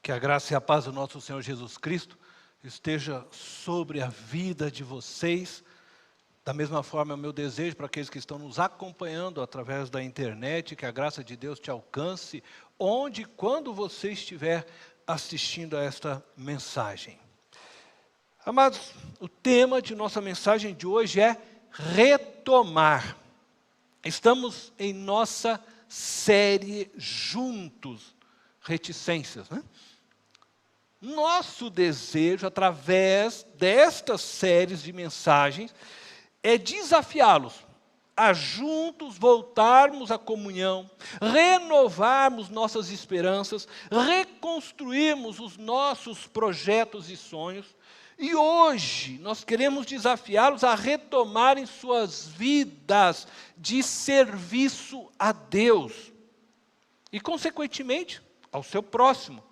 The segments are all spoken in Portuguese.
Que a graça e a paz do nosso Senhor Jesus Cristo esteja sobre a vida de vocês. Da mesma forma, é o meu desejo para aqueles que estão nos acompanhando através da internet, que a graça de Deus te alcance, onde e quando você estiver assistindo a esta mensagem. Amados, o tema de nossa mensagem de hoje é retomar. Estamos em nossa série Juntos, Reticências, né? Nosso desejo, através destas séries de mensagens, é desafiá-los a juntos voltarmos à comunhão, renovarmos nossas esperanças, reconstruirmos os nossos projetos e sonhos. E hoje nós queremos desafiá-los a retomarem suas vidas de serviço a Deus e, consequentemente, ao seu próximo,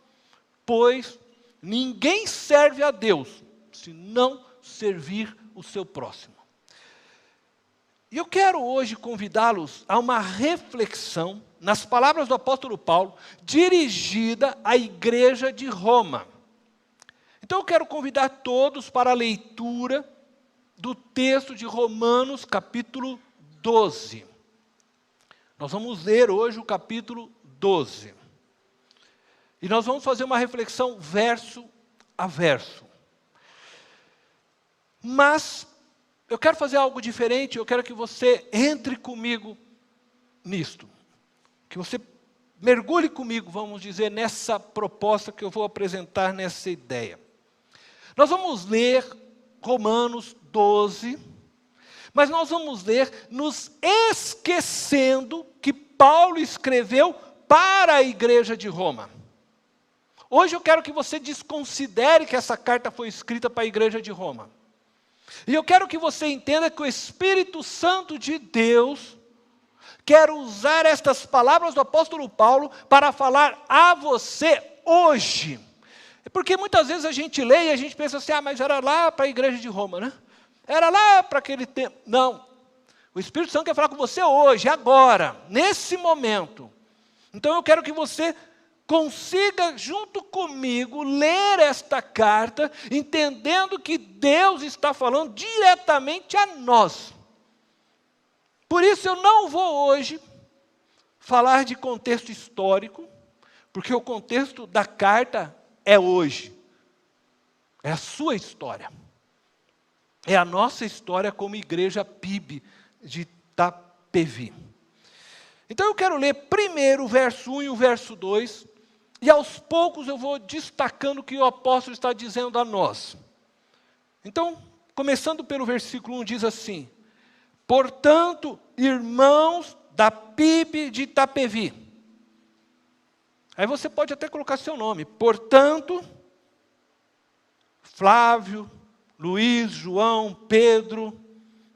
pois ninguém serve a Deus se não servir o seu próximo. E eu quero hoje convidá-los a uma reflexão nas palavras do apóstolo Paulo, dirigida à igreja de Roma. Então eu quero convidar todos para a leitura do texto de Romanos, capítulo 12. Nós vamos ler hoje o capítulo 12. E nós vamos fazer uma reflexão verso a verso. Mas eu quero fazer algo diferente, eu quero que você entre comigo nisto. Que você mergulhe comigo, vamos dizer, nessa proposta que eu vou apresentar, nessa ideia. Nós vamos ler Romanos 12, mas nós vamos ler nos esquecendo que Paulo escreveu para a igreja de Roma. Hoje eu quero que você desconsidere que essa carta foi escrita para a igreja de Roma. E eu quero que você entenda que o Espírito Santo de Deus quer usar estas palavras do apóstolo Paulo para falar a você hoje. Porque muitas vezes a gente lê e a gente pensa assim, mas era lá para a igreja de Roma, né? Era lá para aquele tempo. Não. O Espírito Santo quer falar com você hoje, agora, nesse momento. Então eu quero que você consiga, junto comigo, ler esta carta, entendendo que Deus está falando diretamente a nós. Por isso eu não vou hoje falar de contexto histórico, porque o contexto da carta é hoje. É a sua história. É a nossa história como igreja PIB de Itapevi. Então eu quero ler primeiro o verso 1 e o verso 2, e aos poucos eu vou destacando o que o apóstolo está dizendo a nós. Então, começando pelo versículo 1, diz assim: portanto, irmãos da PIB de Itapevi. Aí você pode até colocar seu nome. Portanto, Flávio, Luiz, João, Pedro,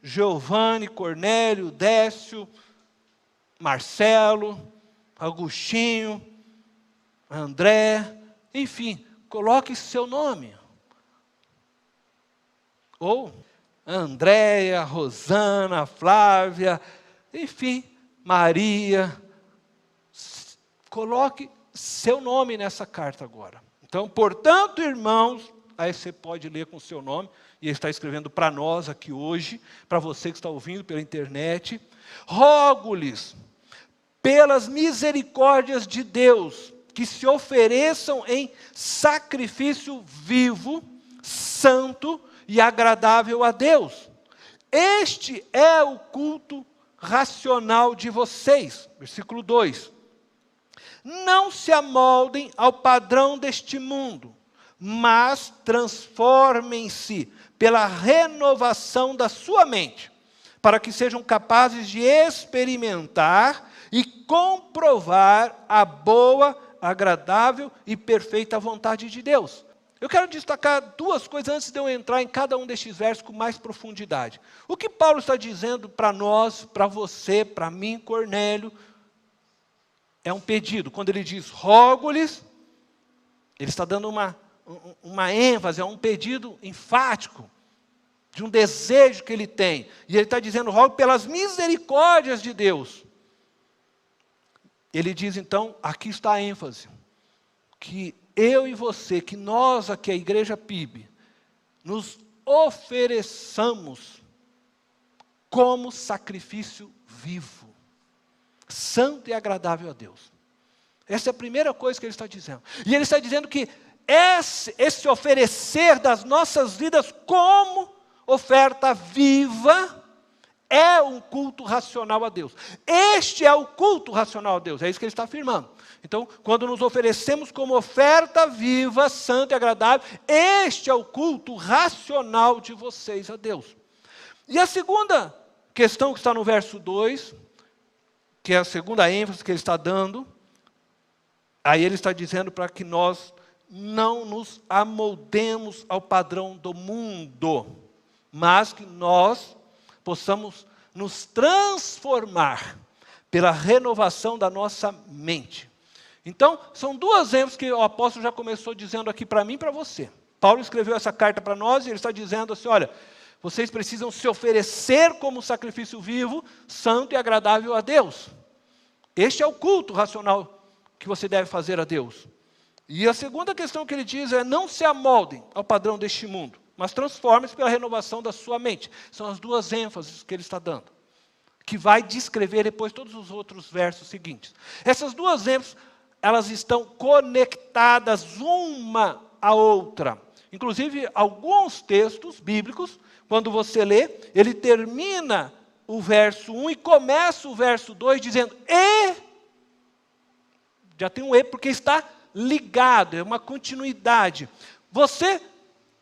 Giovanni, Cornélio, Décio, Marcelo, Agostinho, André, enfim, coloque seu nome. Ou Andréia, Rosana, Flávia, enfim, Maria. Coloque seu nome nessa carta agora. Então, portanto, irmãos, aí você pode ler com o seu nome, e ele está escrevendo para nós aqui hoje, para você que está ouvindo pela internet. Rogo-lhes, pelas misericórdias de Deus, que se ofereçam em sacrifício vivo, santo e agradável a Deus. Este é o culto racional de vocês. Versículo 2. Não se amoldem ao padrão deste mundo, mas transformem-se pela renovação da sua mente, para que sejam capazes de experimentar e comprovar a boa, agradável e perfeita vontade de Deus. Eu quero destacar duas coisas antes de eu entrar em cada um destes versos com mais profundidade. O que Paulo está dizendo para nós, para você, para mim, Cornélio, é um pedido. Quando ele diz rogo-lhes, ele está dando uma ênfase, é um pedido enfático, de um desejo que ele tem. E ele está dizendo, rogo pelas misericórdias de Deus. Ele diz então, aqui está a ênfase, que eu e você, que nós aqui, a Igreja PIB, nos ofereçamos como sacrifício vivo, santo e agradável a Deus. Essa é a primeira coisa que ele está dizendo. E ele está dizendo que esse oferecer das nossas vidas como oferta viva é um culto racional a Deus. Este é o culto racional a Deus, é isso que ele está afirmando. Então, quando nos oferecemos como oferta viva, santa e agradável, este é o culto racional de vocês a Deus. E a segunda questão que está no verso 2, que é a segunda ênfase que ele está dando, aí ele está dizendo para que nós não nos amoldemos ao padrão do mundo, mas que nós possamos nos transformar pela renovação da nossa mente. Então, são duas ênfases que o apóstolo já começou dizendo aqui para mim e para você. Paulo escreveu essa carta para nós e ele está dizendo assim, olha, vocês precisam se oferecer como sacrifício vivo, santo e agradável a Deus. Este é o culto racional que você deve fazer a Deus. E a segunda questão que ele diz é, não se amoldem ao padrão deste mundo, mas transformem-se pela renovação da sua mente. São as duas ênfases que ele está dando, que vai descrever depois todos os outros versos seguintes. Essas duas ênfases, elas estão conectadas uma à outra. Inclusive, alguns textos bíblicos, quando você lê, ele termina o verso 1 e começa o verso 2 dizendo, e, já tem um e porque está ligado, é uma continuidade. Você,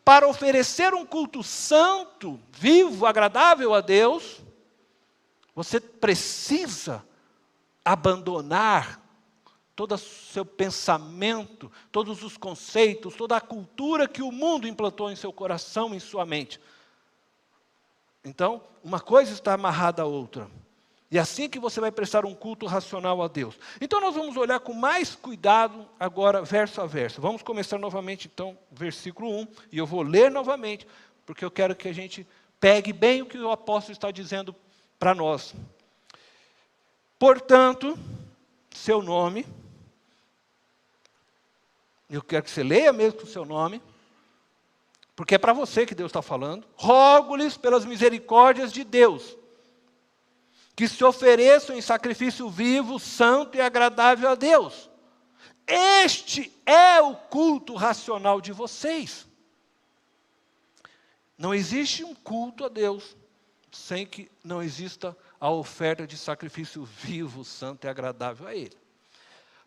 para oferecer um culto santo, vivo, agradável a Deus, você precisa abandonar todo o seu pensamento, todos os conceitos, toda a cultura que o mundo implantou em seu coração, em sua mente. Então, uma coisa está amarrada à outra. E é assim que você vai prestar um culto racional a Deus. Então nós vamos olhar com mais cuidado agora, verso a verso. Vamos começar novamente então, versículo 1, e eu vou ler novamente, porque eu quero que a gente pegue bem o que o apóstolo está dizendo para nós. Portanto, seu nome, eu quero que você leia mesmo o seu nome, porque é para você que Deus está falando. Rogo-lhes pelas misericórdias de Deus, que se ofereçam em sacrifício vivo, santo e agradável a Deus. Este é o culto racional de vocês. Não existe um culto a Deus sem que não exista a oferta de sacrifício vivo, santo e agradável a Ele.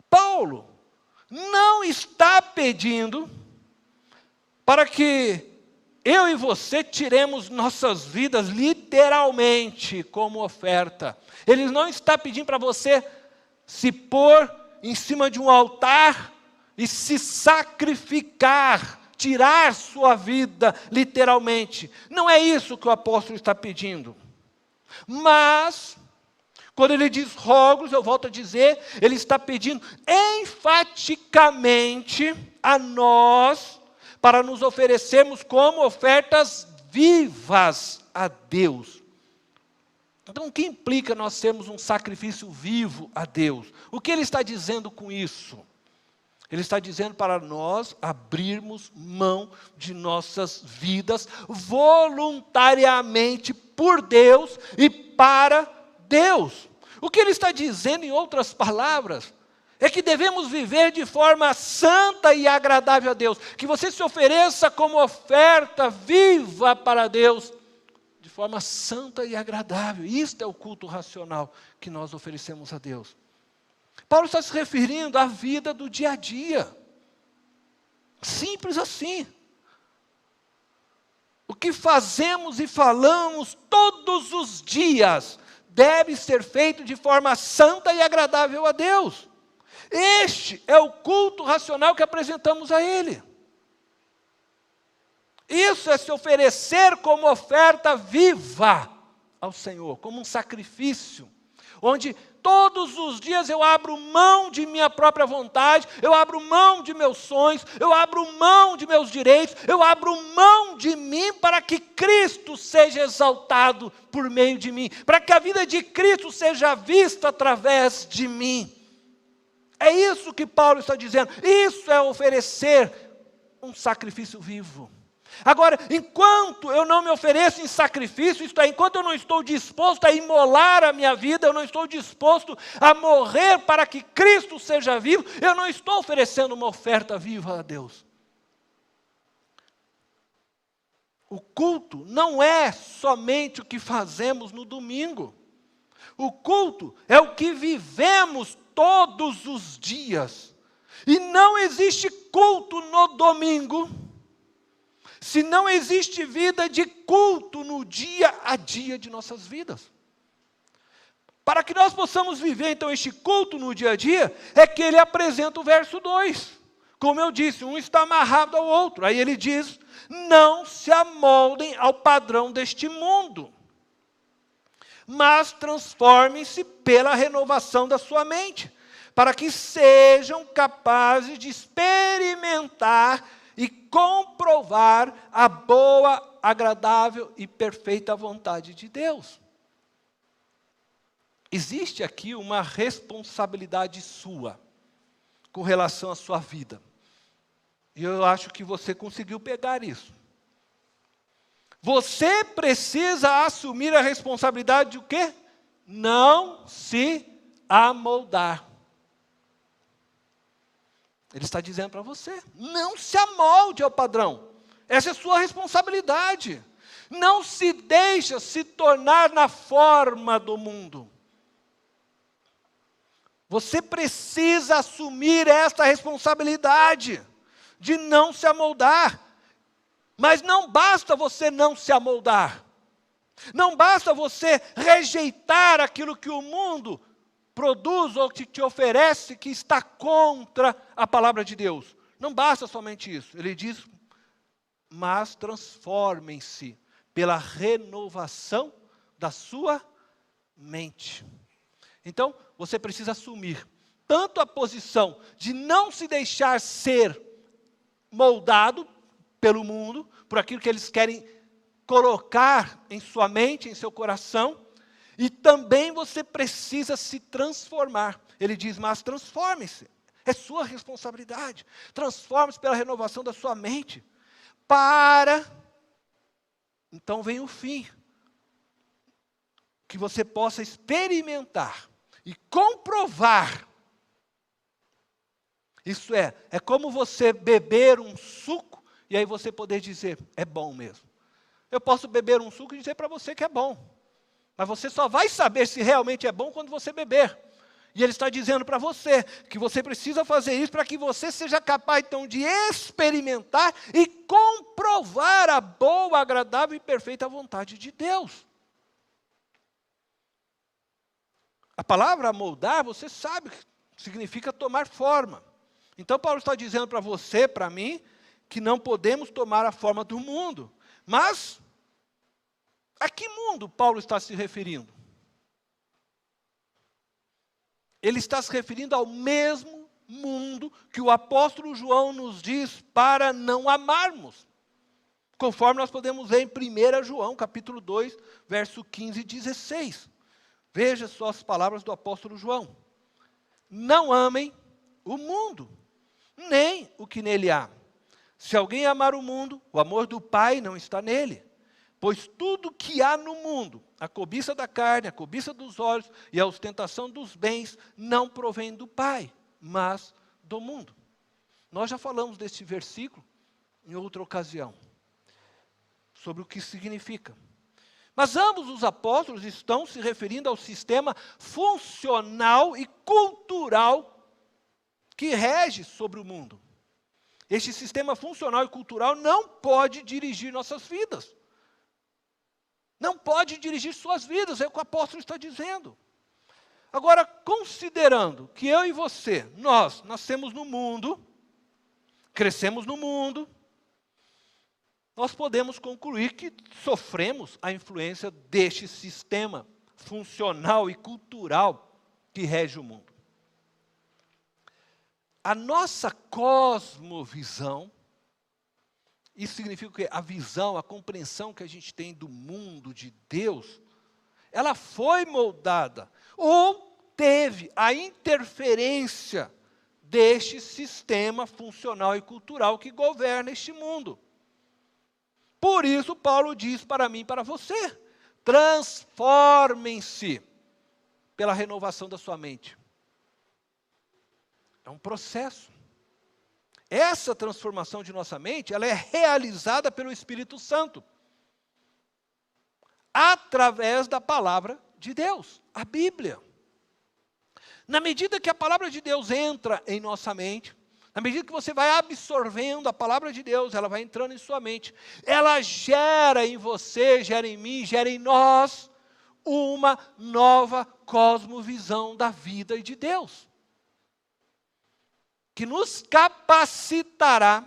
Paulo não está pedindo para que eu e você tiremos nossas vidas literalmente como oferta. Ele não está pedindo para você se pôr em cima de um altar e se sacrificar, tirar sua vida literalmente. Não é isso que o apóstolo está pedindo. Mas, quando ele diz rogos, eu volto a dizer, ele está pedindo enfaticamente a nós para nos oferecermos como ofertas vivas a Deus. Então, o que implica nós termos um sacrifício vivo a Deus? O que ele está dizendo com isso? Ele está dizendo para nós abrirmos mão de nossas vidas voluntariamente por Deus e para Deus. O que ele está dizendo, em outras palavras, é que devemos viver de forma santa e agradável a Deus. Que você se ofereça como oferta viva para Deus, de forma santa e agradável. Isto é o culto racional que nós oferecemos a Deus. Paulo está se referindo à vida do dia a dia. Simples assim. O que fazemos e falamos todos os dias deve ser feito de forma santa e agradável a Deus. Este é o culto racional que apresentamos a Ele. Isso é se oferecer como oferta viva ao Senhor, como um sacrifício, onde todos os dias eu abro mão de minha própria vontade, eu abro mão de meus sonhos, eu abro mão de meus direitos, eu abro mão de mim para que Cristo seja exaltado por meio de mim, para que a vida de Cristo seja vista através de mim. É isso que Paulo está dizendo. Isso é oferecer um sacrifício vivo. Agora, enquanto eu não me ofereço em sacrifício, isto é, enquanto eu não estou disposto a imolar a minha vida, eu não estou disposto a morrer para que Cristo seja vivo, eu não estou oferecendo uma oferta viva a Deus. O culto não é somente o que fazemos no domingo. O culto é o que vivemos todos os dias. E não existe culto no domingo se não existe vida de culto no dia a dia de nossas vidas. Para que nós possamos viver, então, este culto no dia a dia, é que ele apresenta o verso 2. Como eu disse, um está amarrado ao outro. Aí ele diz, não se amoldem ao padrão deste mundo, mas transformem-se pela renovação da sua mente, para que sejam capazes de experimentar e comprovar a boa, agradável e perfeita vontade de Deus. Existe aqui uma responsabilidade sua com relação à sua vida. E eu acho que você conseguiu pegar isso. Você precisa assumir a responsabilidade de o quê? Não se amoldar. Ele está dizendo para você, não se amolde ao padrão. Essa é sua responsabilidade. Não se deixa se tornar na forma do mundo. Você precisa assumir esta responsabilidade de não se amoldar. Mas não basta você não se amoldar. Não basta você rejeitar aquilo que o mundo produz ou que te oferece, que está contra a palavra de Deus. Não basta somente isso. Ele diz, mas transformem-se pela renovação da sua mente. Então, você precisa assumir tanto a posição de não se deixar ser moldado pelo mundo, por aquilo que eles querem colocar em sua mente, em seu coração, e também você precisa se transformar. Ele diz, mas transforme-se. É sua responsabilidade. Transforme-se pela renovação da sua mente. Então vem o fim. Que você possa experimentar e comprovar. Isso é como você beber um suco e aí você poder dizer, é bom mesmo. Eu posso beber um suco e dizer para você que é bom. Mas você só vai saber se realmente é bom quando você beber. E ele está dizendo para você que você precisa fazer isso para que você seja capaz, então, de experimentar e comprovar a boa, agradável e perfeita vontade de Deus. A palavra amoldar, você sabe que significa tomar forma. Então, Paulo está dizendo para você, para mim, que não podemos tomar a forma do mundo. Mas, a que mundo Paulo está se referindo? Ele está se referindo ao mesmo mundo que o apóstolo João nos diz para não amarmos. Conforme nós podemos ver em 1 João, capítulo 2, verso 15 e 16. Veja só as palavras do apóstolo João. Não amem o mundo, nem o que nele há. Se alguém amar o mundo, o amor do Pai não está nele. Pois tudo que há no mundo, a cobiça da carne, a cobiça dos olhos e a ostentação dos bens, não provém do Pai, mas do mundo. Nós já falamos deste versículo em outra ocasião, sobre o que significa. Mas ambos os apóstolos estão se referindo ao sistema funcional e cultural que rege sobre o mundo. Este sistema funcional e cultural não pode dirigir nossas vidas. Não pode dirigir suas vidas, é o que o apóstolo está dizendo. Agora, considerando que eu e você, nós nascemos no mundo, crescemos no mundo, nós podemos concluir que sofremos a influência deste sistema funcional e cultural que rege o mundo. A nossa cosmovisão, isso significa que a visão, a compreensão que a gente tem do mundo, de Deus, ela foi moldada, ou teve a interferência deste sistema funcional e cultural que governa este mundo. Por isso, Paulo diz para mim e para você: transformem-se pela renovação da sua mente. É um processo. Essa transformação de nossa mente, ela é realizada pelo Espírito Santo, através da palavra de Deus, a Bíblia. Na medida que a palavra de Deus entra em nossa mente, na medida que você vai absorvendo a palavra de Deus, ela vai entrando em sua mente, ela gera em você, gera em mim, gera em nós, uma nova cosmovisão da vida e de Deus, que nos capacitará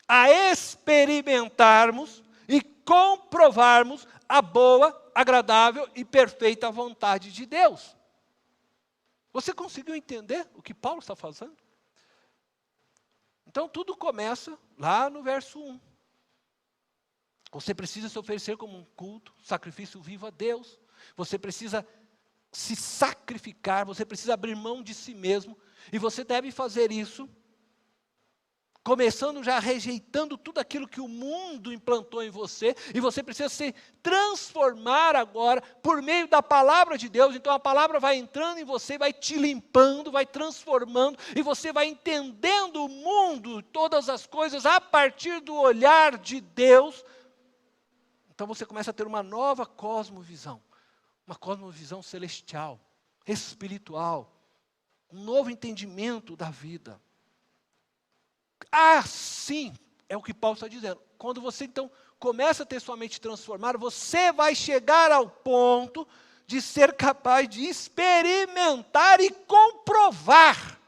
a experimentarmos e comprovarmos a boa, agradável e perfeita vontade de Deus. Você conseguiu entender o que Paulo está fazendo? Então tudo começa lá no verso 1. Você precisa se oferecer como um culto, sacrifício vivo a Deus. Você precisa se sacrificar, você precisa abrir mão de si mesmo. E você deve fazer isso, começando já rejeitando tudo aquilo que o mundo implantou em você. E você precisa se transformar agora por meio da palavra de Deus. Então a palavra vai entrando em você, vai te limpando, vai transformando. E você vai entendendo o mundo, todas as coisas, a partir do olhar de Deus. Então você começa a ter uma nova cosmovisão. Uma cosmovisão celestial, espiritual. Um novo entendimento da vida. Assim é o que Paulo está dizendo. Quando você então começa a ter sua mente transformada, você vai chegar ao ponto de ser capaz de experimentar e comprovar.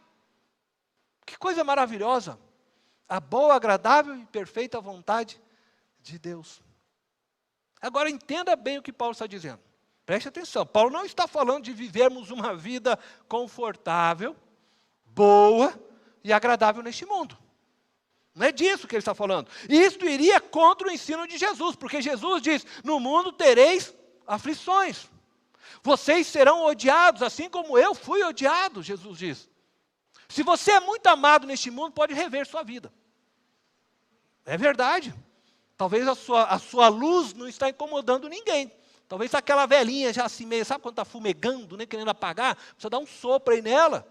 Que coisa maravilhosa! A boa, agradável e perfeita vontade de Deus. Agora entenda bem o que Paulo está dizendo. Preste atenção, Paulo não está falando de vivermos uma vida confortável, boa e agradável neste mundo. Não é disso que ele está falando. E isto iria contra o ensino de Jesus, porque Jesus diz: no mundo tereis aflições. Vocês serão odiados, assim como eu fui odiado, Jesus diz. Se você é muito amado neste mundo, pode rever sua vida. É verdade. Talvez a sua luz não está incomodando ninguém. Talvez aquela velhinha já assim meio, sabe quando está fumegando, né, querendo apagar, precisa dar um sopro aí nela.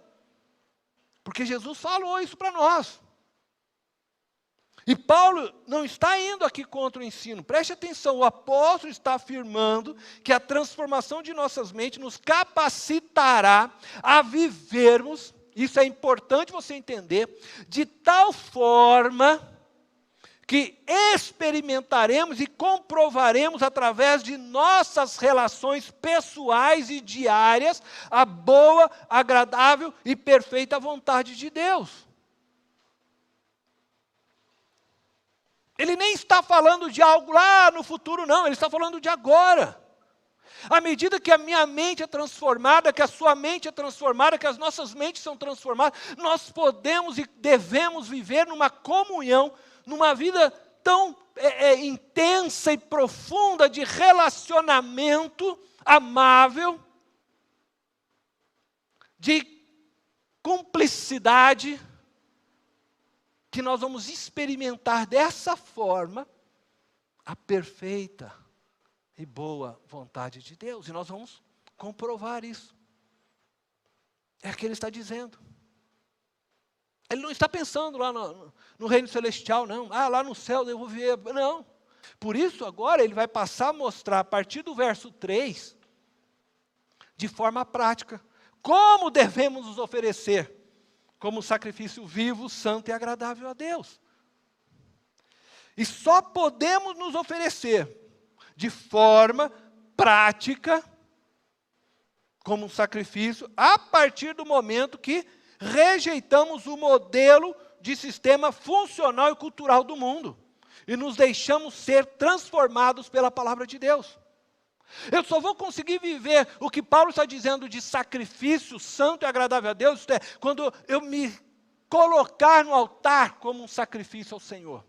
Porque Jesus falou isso para nós. E Paulo não está indo aqui contra o ensino. Preste atenção, o apóstolo está afirmando que a transformação de nossas mentes nos capacitará a vivermos, isso é importante você entender, de tal forma que experimentaremos e comprovaremos através de nossas relações pessoais e diárias a boa, agradável e perfeita vontade de Deus. Ele nem está falando de algo lá no futuro, não, ele está falando de agora. À medida que a minha mente é transformada, que a sua mente é transformada, que as nossas mentes são transformadas, nós podemos e devemos viver numa comunhão, numa vida tão intensa e profunda de relacionamento amável, de cumplicidade, que nós vamos experimentar dessa forma a perfeita e boa vontade de Deus. E nós vamos comprovar isso. É o que ele está dizendo. Ele não está pensando lá no reino celestial, não. Ah, lá no céu eu vou ver. Não. Por isso, agora, ele vai passar a mostrar, a partir do verso 3, de forma prática, como devemos nos oferecer como sacrifício vivo, santo e agradável a Deus. E só podemos nos oferecer de forma prática, como um sacrifício, a partir do momento que rejeitamos o modelo de sistema funcional e cultural do mundo e nos deixamos ser transformados pela palavra de Deus. Eu só vou conseguir viver o que Paulo está dizendo de sacrifício santo e agradável a Deus, isto é, quando eu me colocar no altar como um sacrifício ao Senhor.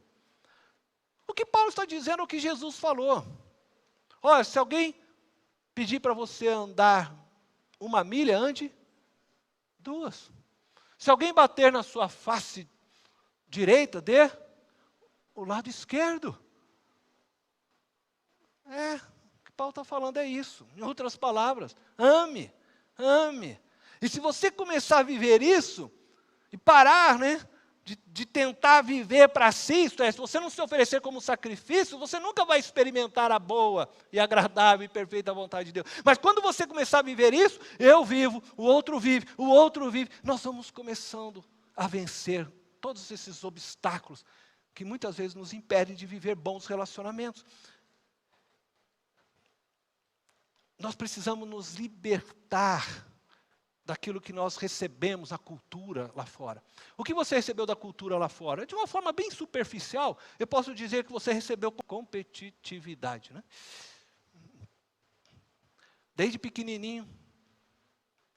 O que Paulo está dizendo é o que Jesus falou. Olha, se alguém pedir para você andar 1 milha, ande 2. Se alguém bater na sua face direita, dê o lado esquerdo. O que Paulo está falando é isso. Em outras palavras, ame, ame. E se você começar a viver isso, e parar, de tentar viver para si, isto é, se você não se oferecer como sacrifício, você nunca vai experimentar a boa e agradável e perfeita vontade de Deus. Mas quando você começar a viver isso, eu vivo, o outro vive, nós vamos começando a vencer todos esses obstáculos que muitas vezes nos impedem de viver bons relacionamentos. Nós precisamos nos libertar daquilo que nós recebemos na cultura lá fora. O que você recebeu da cultura lá fora? De uma forma bem superficial, eu posso dizer que você recebeu competitividade. Desde pequenininho,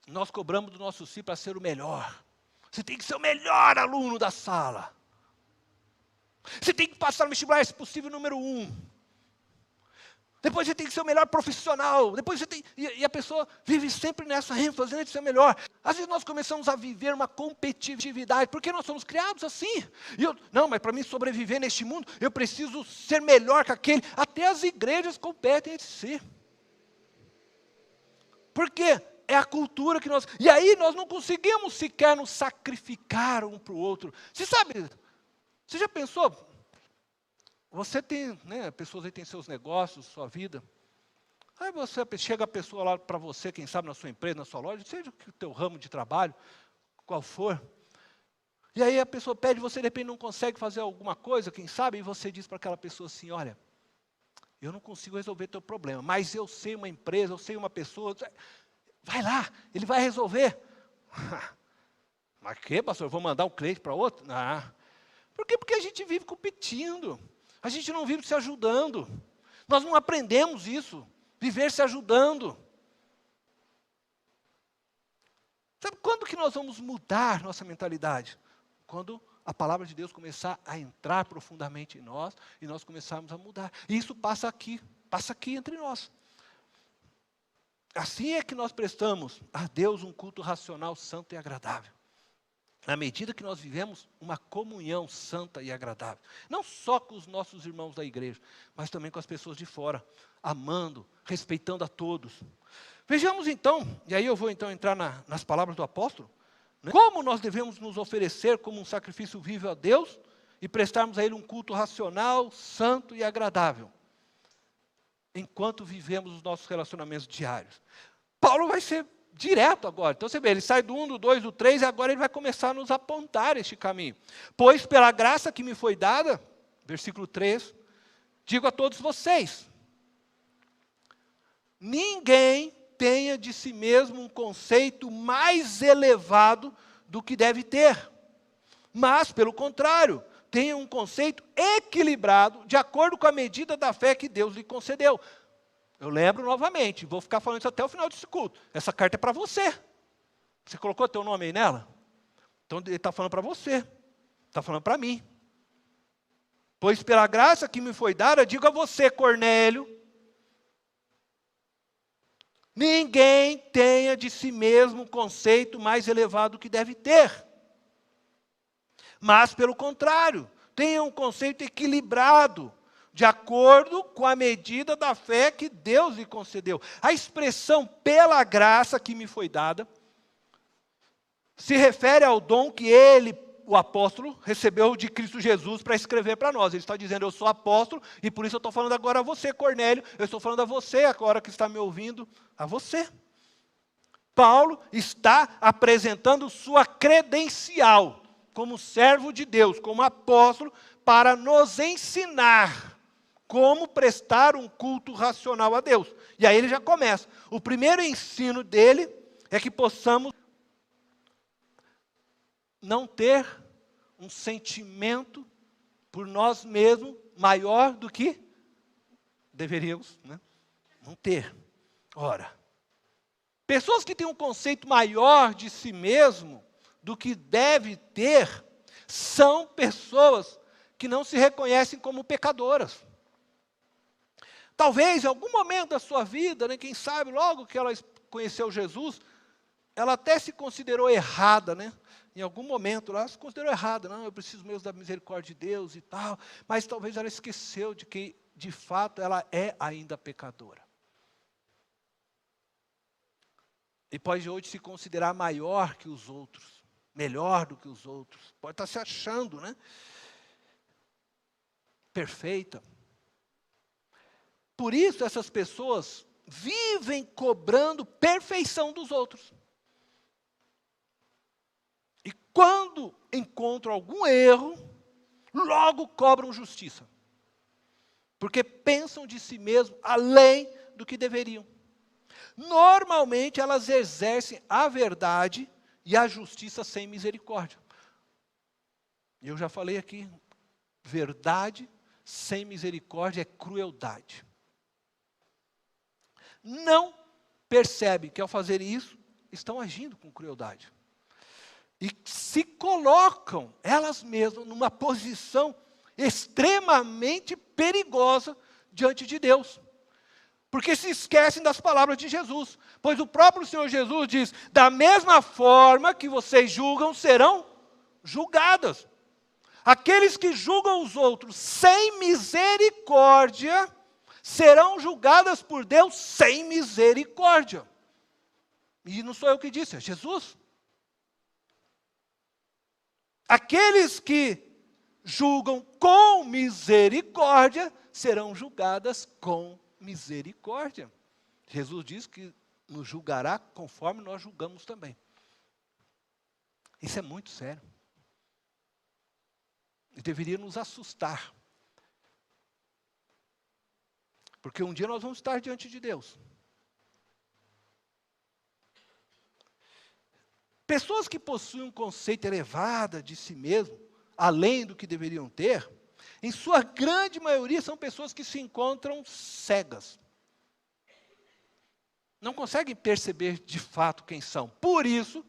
nós cobramos do nosso filho para ser o melhor. Você tem que ser o melhor aluno da sala. Você tem que passar no vestibular, se possível, número 1. Depois você tem que ser o melhor profissional. Depois você tem... E a pessoa vive sempre nessa ênfase, de ser o melhor. Às vezes nós começamos a viver uma competitividade, porque nós somos criados assim. Não, mas para mim sobreviver neste mundo, eu preciso ser melhor que aquele. Até as igrejas competem entre si. Por quê? É a cultura que nós... E aí nós não conseguimos sequer nos sacrificar um para o outro. Você sabe, você já pensou... Você tem, pessoas aí têm seus negócios, sua vida. Aí chega a pessoa lá para você, quem sabe na sua empresa, na sua loja, seja o teu ramo de trabalho, qual for. E aí a pessoa pede, você de repente não consegue fazer alguma coisa, quem sabe, e você diz para aquela pessoa assim, olha, eu não consigo resolver teu problema, mas eu sei uma empresa, eu sei uma pessoa, vai lá, ele vai resolver. Mas que, pastor, eu vou mandar um cliente para outro? Por quê? Porque a gente vive competindo. A gente não vive se ajudando. Nós não aprendemos isso. Viver se ajudando. Sabe quando que nós vamos mudar nossa mentalidade? Quando a palavra de Deus começar a entrar profundamente em nós e nós começarmos a mudar. E isso passa aqui entre nós. Assim é que nós prestamos a Deus um culto racional, santo e agradável. Na medida que nós vivemos uma comunhão santa e agradável. Não só com os nossos irmãos da igreja, mas também com as pessoas de fora. Amando, respeitando a todos. Vejamos então, e aí eu vou então entrar nas palavras do apóstolo. Como nós devemos nos oferecer como um sacrifício vivo a Deus e prestarmos a Ele um culto racional, santo e agradável. Enquanto vivemos os nossos relacionamentos diários. Paulo vai ser direto agora. Então você vê, ele sai do 1, do 2, do 3, e agora ele vai começar a nos apontar este caminho. Pois pela graça que me foi dada, versículo 3, digo a todos vocês, ninguém tenha de si mesmo um conceito mais elevado do que deve ter. Mas, pelo contrário, tenha um conceito equilibrado, de acordo com a medida da fé que Deus lhe concedeu. Eu lembro novamente, vou ficar falando isso até o final desse culto. Essa carta é para você. Você colocou teu nome aí nela? Então ele está falando para você. Está falando para mim. Pois pela graça que me foi dada, digo a você, Cornélio, ninguém tenha de si mesmo um conceito mais elevado do que deve ter. Mas, pelo contrário, tenha um conceito equilibrado, de acordo com a medida da fé que Deus lhe concedeu. A expressão pela graça que me foi dada se refere ao dom que ele, o apóstolo, recebeu de Cristo Jesus para escrever para nós. Ele está dizendo, eu sou apóstolo e por isso eu estou falando agora a você, Cornélio. Eu estou falando a você, agora que está me ouvindo, a você. Paulo está apresentando sua credencial como servo de Deus, como apóstolo, para nos ensinar como prestar um culto racional a Deus. E aí ele já começa. O primeiro ensino dele é que possamos não ter um sentimento por nós mesmos maior do que deveríamos, não ter. Ora, pessoas que têm um conceito maior de si mesmo do que deve ter, são pessoas que não se reconhecem como pecadoras. Talvez, em algum momento da sua vida, quem sabe, logo que ela conheceu Jesus, ela até se considerou errada, em algum momento lá, se considerou errada. Não, eu preciso mesmo da misericórdia de Deus e tal. Mas talvez ela esqueceu de que, de fato, ela é ainda pecadora. E pode hoje se considerar maior que os outros, melhor do que os outros. Pode estar se achando, né? Perfeita. Por isso essas pessoas vivem cobrando perfeição dos outros. E quando encontram algum erro, logo cobram justiça. Porque pensam de si mesmo além do que deveriam. Normalmente elas exercem a verdade e a justiça sem misericórdia. Eu já falei aqui, verdade sem misericórdia é crueldade. Não percebem que ao fazer isso, estão agindo com crueldade. E se colocam elas mesmas numa posição extremamente perigosa diante de Deus. Porque se esquecem das palavras de Jesus. Pois o próprio Senhor Jesus diz, da mesma forma que vocês julgam, serão julgadas. Aqueles que julgam os outros sem misericórdia, serão julgadas por Deus sem misericórdia. E não sou eu que disse, é Jesus. Aqueles que julgam com misericórdia, serão julgadas com misericórdia. Jesus diz que nos julgará conforme nós julgamos também. Isso é muito sério. E deveria nos assustar. Porque um dia nós vamos estar diante de Deus. Pessoas que possuem um conceito elevado de si mesmo, além do que deveriam ter, em sua grande maioria são pessoas que se encontram cegas. Não conseguem perceber de fato quem são. Por isso,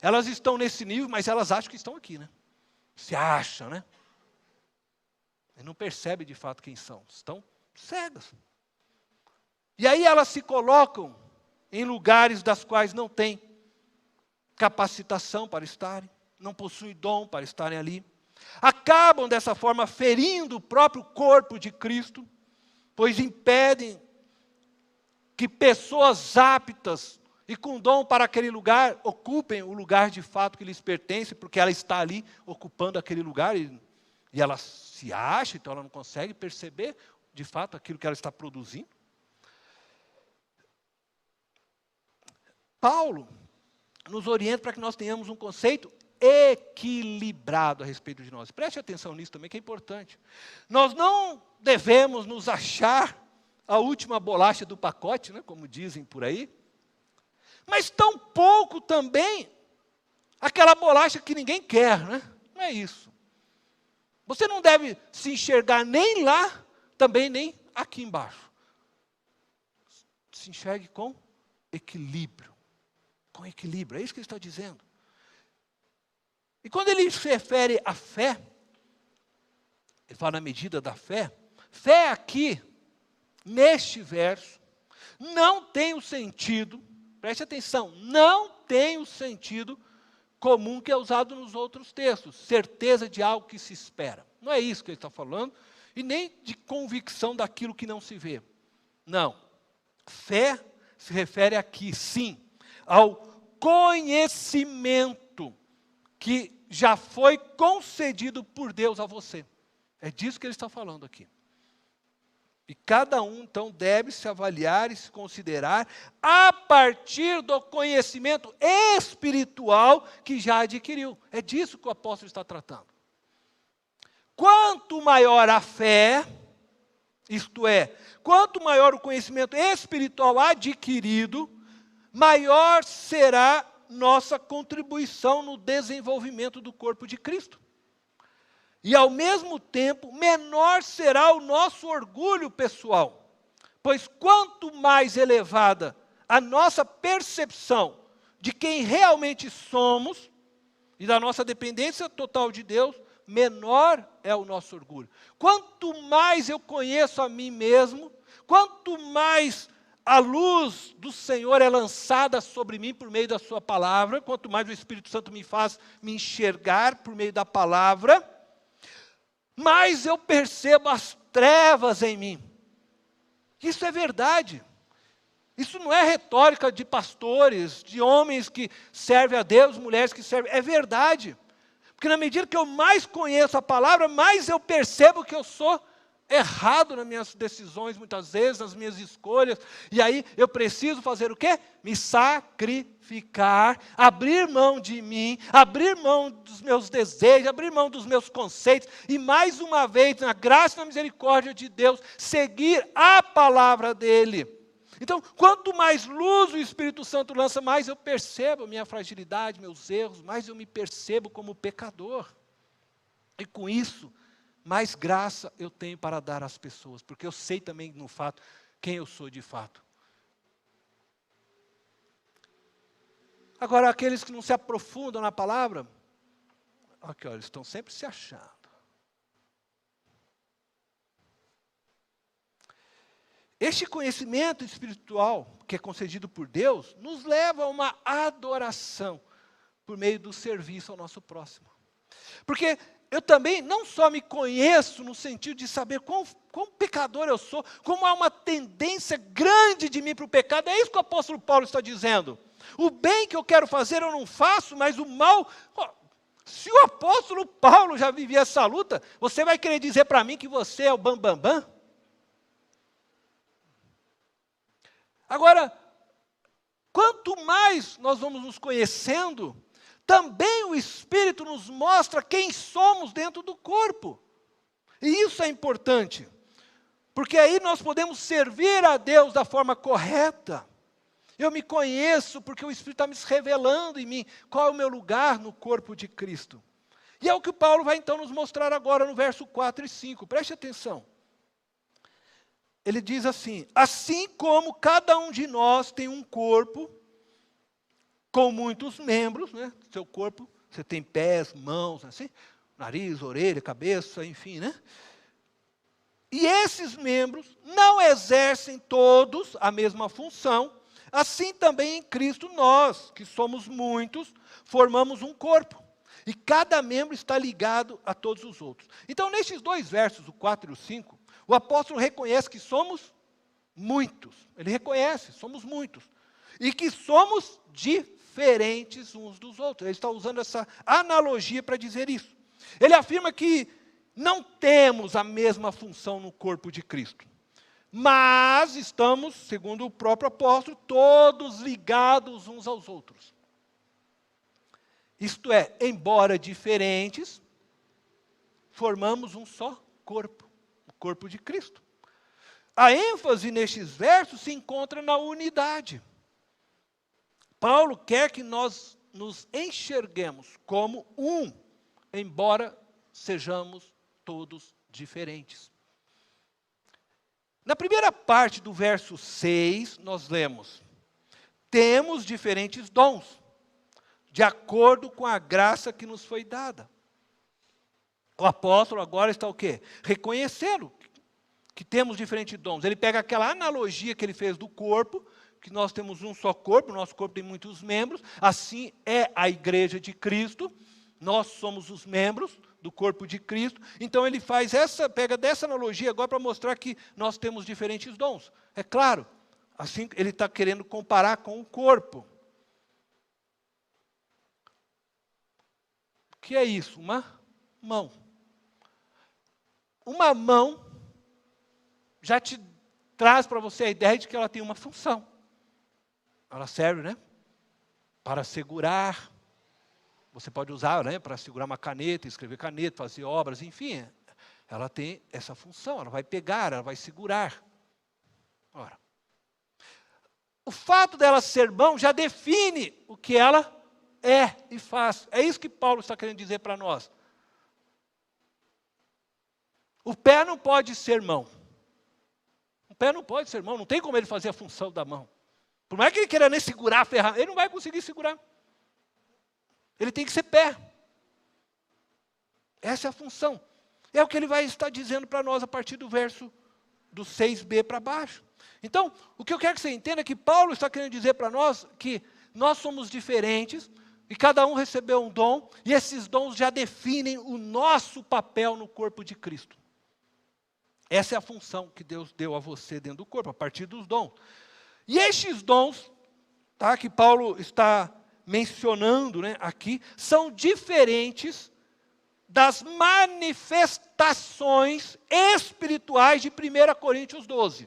elas estão nesse nível, mas elas acham que estão aqui, né? Se acham, né? E não percebem de fato quem são. Estão cegas. E aí elas se colocam em lugares das quais não têm capacitação para estarem, não possuem dom para estarem ali. Acabam dessa forma ferindo o próprio corpo de Cristo, pois impedem que pessoas aptas e com dom para aquele lugar ocupem o lugar de fato que lhes pertence, porque ela está ali ocupando aquele lugar e ela se acha, então ela não consegue perceber de fato aquilo que ela está produzindo. Paulo nos orienta para que nós tenhamos um conceito equilibrado a respeito de nós. Preste atenção nisso também, que é importante. Nós não devemos nos achar a última bolacha do pacote, né, como dizem por aí, mas tampouco também aquela bolacha que ninguém quer, né? Não é isso. Você não deve se enxergar nem lá, também nem aqui embaixo. Se enxergue com equilíbrio. Com equilíbrio, é isso que ele está dizendo. E quando ele se refere à fé, ele fala na medida da fé, fé aqui, neste verso, não tem o sentido, preste atenção, não tem o sentido comum que é usado nos outros textos, certeza de algo que se espera. Não é isso que ele está falando, e nem de convicção daquilo que não se vê. Não. Fé se refere aqui, sim, ao conhecimento que já foi concedido por Deus a você. É disso que ele está falando aqui. E cada um, então, deve se avaliar e se considerar a partir do conhecimento espiritual que já adquiriu. É disso que o apóstolo está tratando. Quanto maior a fé, isto é, quanto maior o conhecimento espiritual adquirido, maior será nossa contribuição no desenvolvimento do corpo de Cristo. E, ao mesmo tempo, menor será o nosso orgulho pessoal. Pois quanto mais elevada a nossa percepção de quem realmente somos e da nossa dependência total de Deus, menor é o nosso orgulho. Quanto mais eu conheço a mim mesmo, quanto mais a luz do Senhor é lançada sobre mim por meio da sua palavra, quanto mais o Espírito Santo me faz me enxergar por meio da palavra, mais eu percebo as trevas em mim. Isso é verdade. Isso não é retórica de pastores, de homens que servem a Deus, mulheres que servem. É verdade. Porque na medida que eu mais conheço a palavra, mais eu percebo que eu sou errado nas minhas decisões, muitas vezes, nas minhas escolhas. E aí eu preciso fazer o quê? Me sacrificar, abrir mão de mim, abrir mão dos meus desejos, abrir mão dos meus conceitos. E mais uma vez, na graça e na misericórdia de Deus, seguir a palavra dEle. Então, quanto mais luz o Espírito Santo lança, mais eu percebo a minha fragilidade, meus erros, mais eu me percebo como pecador. E com isso, mais graça eu tenho para dar às pessoas, porque eu sei também, no fato, quem eu sou de fato. Agora, aqueles que não se aprofundam na palavra, aqui, olha, eles estão sempre se achando. Este conhecimento espiritual que é concedido por Deus, nos leva a uma adoração por meio do serviço ao nosso próximo. Porque eu também não só me conheço no sentido de saber quão pecador eu sou, como há uma tendência grande de mim para o pecado. É isso que o apóstolo Paulo está dizendo. O bem que eu quero fazer eu não faço, mas o mal... Se o apóstolo Paulo já vivia essa luta, você vai querer dizer para mim que você é o bambambam? Agora, quanto mais nós vamos nos conhecendo, também o Espírito nos mostra quem somos dentro do corpo. E isso é importante, porque aí nós podemos servir a Deus da forma correta. Eu me conheço porque o Espírito está me revelando em mim qual é o meu lugar no corpo de Cristo. E é o que Paulo vai então nos mostrar agora no verso 4 e 5. Preste atenção. Ele diz assim: assim como cada um de nós tem um corpo com muitos membros, né? Seu corpo, você tem pés, mãos, assim, nariz, orelha, cabeça, enfim, né? E esses membros não exercem todos a mesma função, assim também em Cristo nós, que somos muitos, formamos um corpo. E cada membro está ligado a todos os outros. Então, nestes dois versos, o 4 e o 5, o apóstolo reconhece que somos muitos. Ele reconhece, somos muitos. E que somos diferentes uns dos outros. Ele está usando essa analogia para dizer isso. Ele afirma que não temos a mesma função no corpo de Cristo. Mas estamos, segundo o próprio apóstolo, todos ligados uns aos outros. Isto é, embora diferentes, formamos um só corpo. Corpo de Cristo. A ênfase nestes versos se encontra na unidade. Paulo quer que nós nos enxerguemos como um, embora sejamos todos diferentes. Na primeira parte do verso 6, nós lemos: temos diferentes dons, de acordo com a graça que nos foi dada. O apóstolo agora está o quê? Reconhecendo que temos diferentes dons. Ele pega aquela analogia que ele fez do corpo, que nós temos um só corpo, o nosso corpo tem muitos membros, assim é a igreja de Cristo, nós somos os membros do corpo de Cristo. Então ele pega dessa analogia agora para mostrar que nós temos diferentes dons. É claro, assim ele está querendo comparar com o corpo. O que é isso? Uma mão. Uma mão já te traz para você a ideia de que ela tem uma função. Ela serve, né? Para segurar. Você pode usar, né? Para segurar uma caneta, escrever caneta, fazer obras, enfim. Ela tem essa função, ela vai pegar, ela vai segurar. Ora, o fato dela ser mão já define o que ela é e faz. É isso que Paulo está querendo dizer para nós. O pé não pode ser mão. O pé não pode ser mão, não tem como ele fazer a função da mão. Por mais que ele queira nem segurar a ferramenta, ele não vai conseguir segurar. Ele tem que ser pé. Essa é a função. É o que ele vai estar dizendo para nós a partir do verso do 6b para baixo. Então, o que eu quero que você entenda é que Paulo está querendo dizer para nós que nós somos diferentes, e cada um recebeu um dom, e esses dons já definem o nosso papel no corpo de Cristo. Essa é a função que Deus deu a você dentro do corpo, a partir dos dons. E estes dons, tá, que Paulo está mencionando, né, aqui, são diferentes das manifestações espirituais de 1 Coríntios 12.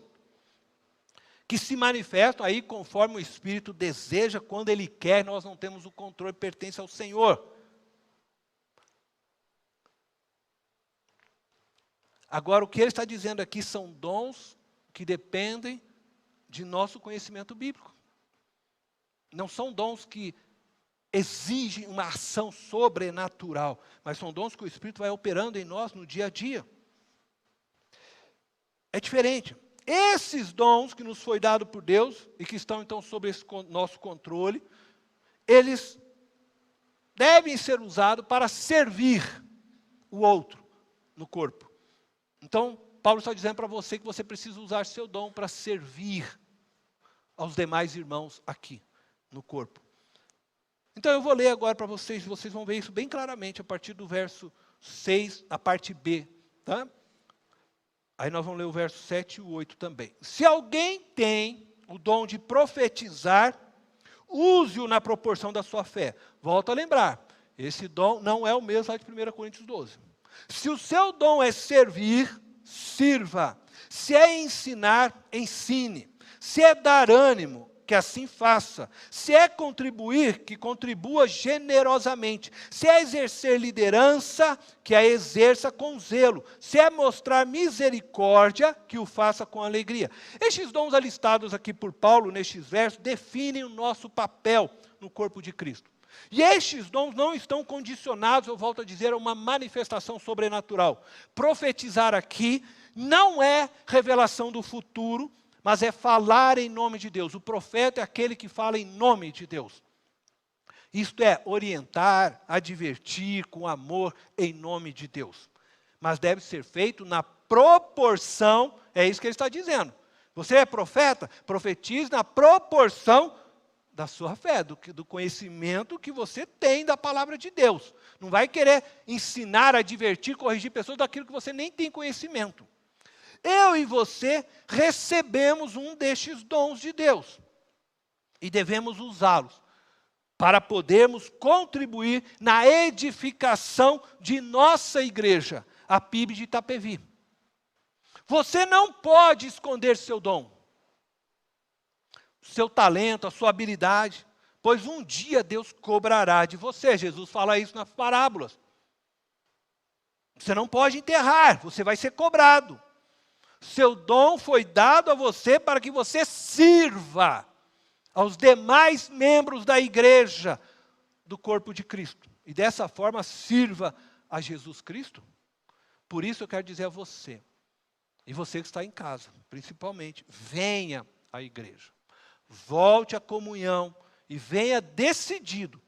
Que se manifestam aí conforme o Espírito deseja, quando Ele quer, nós não temos o controle, pertence ao Senhor. Agora, o que ele está dizendo aqui são dons que dependem de nosso conhecimento bíblico. Não são dons que exigem uma ação sobrenatural, mas são dons que o Espírito vai operando em nós no dia a dia. É diferente. Esses dons que nos foi dado por Deus, e que estão então sob esse nosso controle, eles devem ser usados para servir o outro no corpo. Então, Paulo está dizendo para você que você precisa usar seu dom para servir aos demais irmãos aqui no corpo. Então eu vou ler agora para vocês vão ver isso bem claramente a partir do verso 6, a parte B, tá? Aí nós vamos ler o verso 7 e o 8 também. Se alguém tem o dom de profetizar, use-o na proporção da sua fé. Volto a lembrar, esse dom não é o mesmo lá de 1 Coríntios 12. Se o seu dom é servir, sirva. Se é ensinar, ensine. Se é dar ânimo, que assim faça. Se é contribuir, que contribua generosamente. Se é exercer liderança, que a exerça com zelo. Se é mostrar misericórdia, que o faça com alegria. Estes dons alistados aqui por Paulo, nestes versos, definem o nosso papel no corpo de Cristo. E estes dons não estão condicionados, eu volto a dizer, a uma manifestação sobrenatural. Profetizar aqui não é revelação do futuro, mas é falar em nome de Deus. O profeta é aquele que fala em nome de Deus. Isto é, orientar, advertir com amor em nome de Deus. Mas deve ser feito na proporção, é isso que ele está dizendo. Você é profeta? Profetize na proporção da sua fé, do conhecimento que você tem da palavra de Deus. Não vai querer ensinar, advertir, corrigir pessoas daquilo que você nem tem conhecimento. Eu e você recebemos um destes dons de Deus. E devemos usá-los para podermos contribuir na edificação de nossa igreja, a PIB de Itapevi. Você não pode esconder seu dom, seu talento, a sua habilidade, pois um dia Deus cobrará de você. Jesus fala isso nas parábolas. Você não pode enterrar, você vai ser cobrado. Seu dom foi dado a você para que você sirva aos demais membros da igreja do corpo de Cristo. E dessa forma sirva a Jesus Cristo. Por isso eu quero dizer a você, e você que está em casa, principalmente, venha à igreja. Volte à comunhão e venha decidido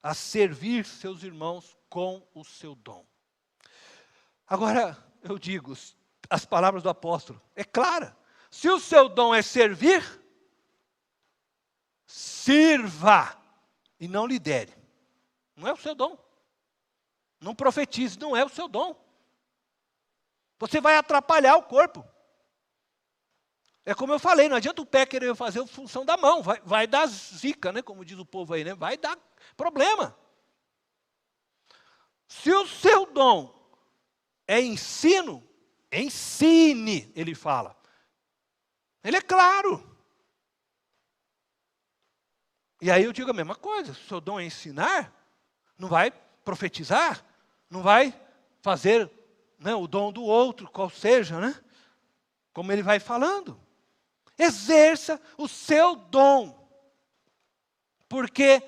a servir seus irmãos com o seu dom. Agora, eu digo, as palavras do apóstolo, é clara. Se o seu dom é servir, sirva e não lidere. Não é o seu dom. Não profetize, não é o seu dom. Você vai atrapalhar o corpo. É como eu falei, não adianta o pé querer fazer a função da mão, vai dar zica, né, como diz o povo aí, né? Vai dar problema. Se o seu dom é ensino, ensine, ele fala. Ele é claro. E aí eu digo a mesma coisa, se o seu dom é ensinar, não vai profetizar, não vai fazer, né, o dom do outro, qual seja, né? Como ele vai falando. Exerça o seu dom, porque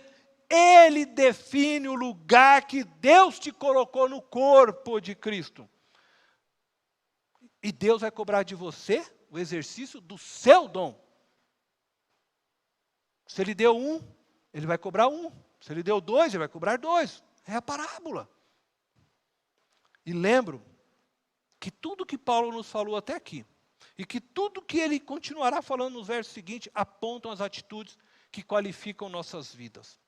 ele define o lugar que Deus te colocou no corpo de Cristo. E Deus vai cobrar de você o exercício do seu dom. Se ele deu 1, ele vai cobrar 1. Se ele deu 2, ele vai cobrar 2. É a parábola. E lembro que tudo que Paulo nos falou até aqui, E que tudo que ele continuará falando nos versos seguintes apontam as atitudes que qualificam nossas vidas.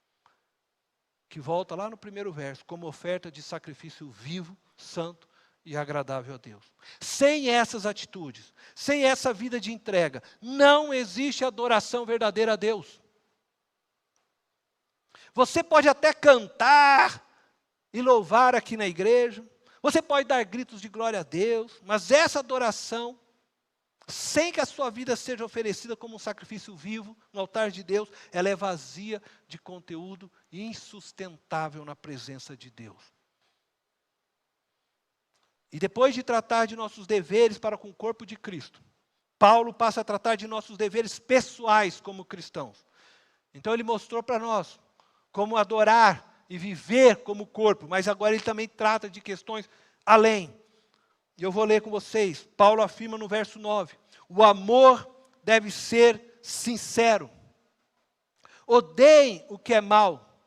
Que volta lá no primeiro verso, como oferta de sacrifício vivo, santo e agradável a Deus. Sem essas atitudes, sem essa vida de entrega, não existe adoração verdadeira a Deus. Você pode até cantar e louvar aqui na igreja, você pode dar gritos de glória a Deus, mas essa adoração, sem que a sua vida seja oferecida como um sacrifício vivo no altar de Deus, ela é vazia de conteúdo e insustentável na presença de Deus. E depois de tratar de nossos deveres para com o corpo de Cristo, Paulo passa a tratar de nossos deveres pessoais como cristãos. Então ele mostrou para nós como adorar e viver como corpo, mas agora ele também trata de questões além. E eu vou ler com vocês. Paulo afirma no verso 9, o amor deve ser sincero. Odeiem o que é mal,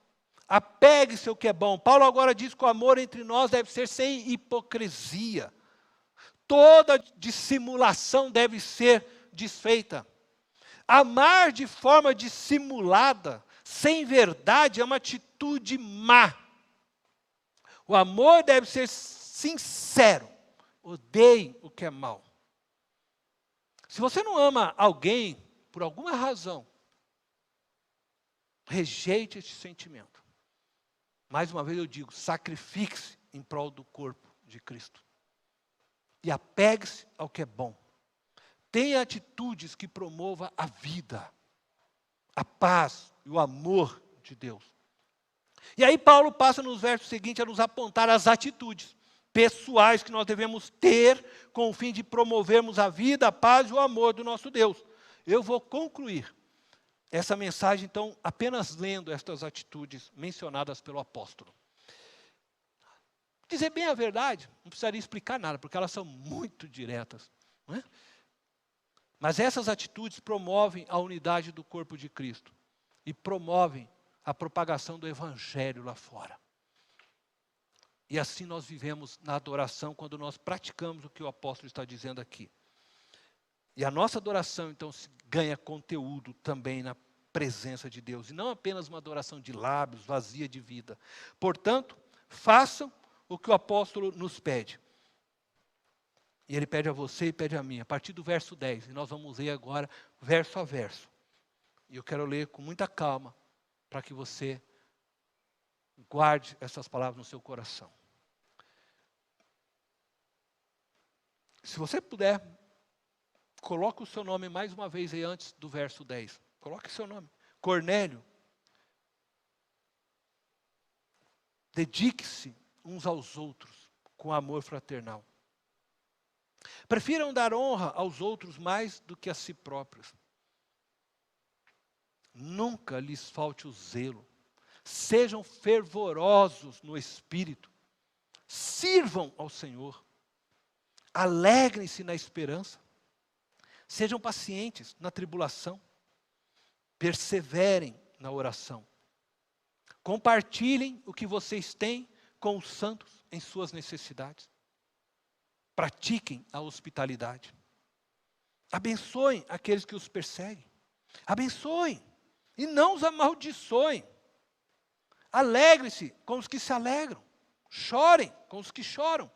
apegue-se ao que é bom. Paulo agora diz que o amor entre nós deve ser sem hipocrisia. Toda dissimulação deve ser desfeita. Amar de forma dissimulada, sem verdade, é uma atitude má. O amor deve ser sincero. Odeiem o que é mal. Se você não ama alguém, por alguma razão, rejeite esse sentimento. Mais uma vez eu digo, sacrifique-se em prol do corpo de Cristo. E apegue-se ao que é bom. Tenha atitudes que promovam a vida, a paz e o amor de Deus. E aí Paulo passa nos versos seguintes a nos apontar as atitudes pessoais que nós devemos ter com o fim de promovermos a vida, a paz e o amor do nosso Deus. Eu vou concluir essa mensagem, então, apenas lendo estas atitudes mencionadas pelo apóstolo. Dizer bem a verdade, não precisaria explicar nada, porque elas são muito diretas, não é? Mas essas atitudes promovem a unidade do corpo de Cristo e promovem a propagação do Evangelho lá fora. E assim nós vivemos na adoração quando nós praticamos o que o apóstolo está dizendo aqui. E a nossa adoração, então, ganha conteúdo também na presença de Deus. E não apenas uma adoração de lábios, vazia de vida. Portanto, façam o que o apóstolo nos pede. E ele pede a você e pede a mim, a partir do verso 10. E nós vamos ler agora, verso a verso. E eu quero ler com muita calma, para que você guarde essas palavras no seu coração. Se você puder, coloque o seu nome mais uma vez aí antes do verso 10. Coloque seu nome. Cornélio. Dedique-se uns aos outros com amor fraternal. Prefiram dar honra aos outros mais do que a si próprios. Nunca lhes falte o zelo. Sejam fervorosos no espírito. Sirvam ao Senhor. Alegrem-se na esperança. Sejam pacientes na tribulação. Perseverem na oração. Compartilhem o que vocês têm com os santos em suas necessidades. Pratiquem a hospitalidade. Abençoem aqueles que os perseguem. Abençoem e não os amaldiçoem. Alegre-se com os que se alegram. Chorem com os que choram.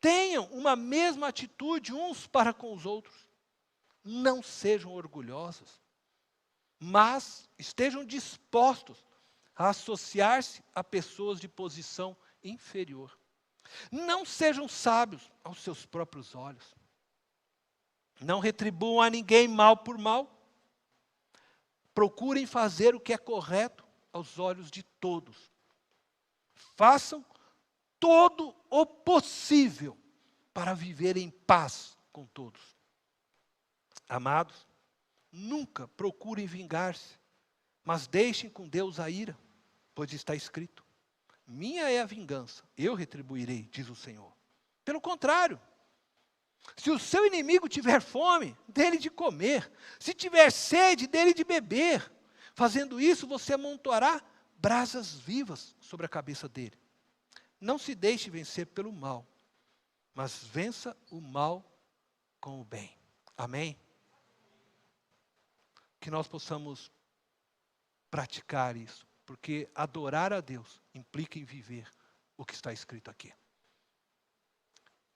Tenham uma mesma atitude uns para com os outros. Não sejam orgulhosos, mas estejam dispostos a associar-se a pessoas de posição inferior. Não sejam sábios aos seus próprios olhos. Não retribuam a ninguém mal por mal. Procurem fazer o que é correto aos olhos de todos. Façam todo o possível para viver em paz com todos. Amados, nunca procurem vingar-se, mas deixem com Deus a ira, pois está escrito: minha é a vingança, eu retribuirei, diz o Senhor. Pelo contrário, se o seu inimigo tiver fome, dê-lhe de comer. Se tiver sede, dê-lhe de beber. Fazendo isso, você amontoará brasas vivas sobre a cabeça dele. Não se deixe vencer pelo mal, mas vença o mal com o bem. Amém? Que nós possamos praticar isso, porque adorar a Deus implica em viver o que está escrito aqui.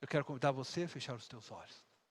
Eu quero convidar você a fechar os teus olhos.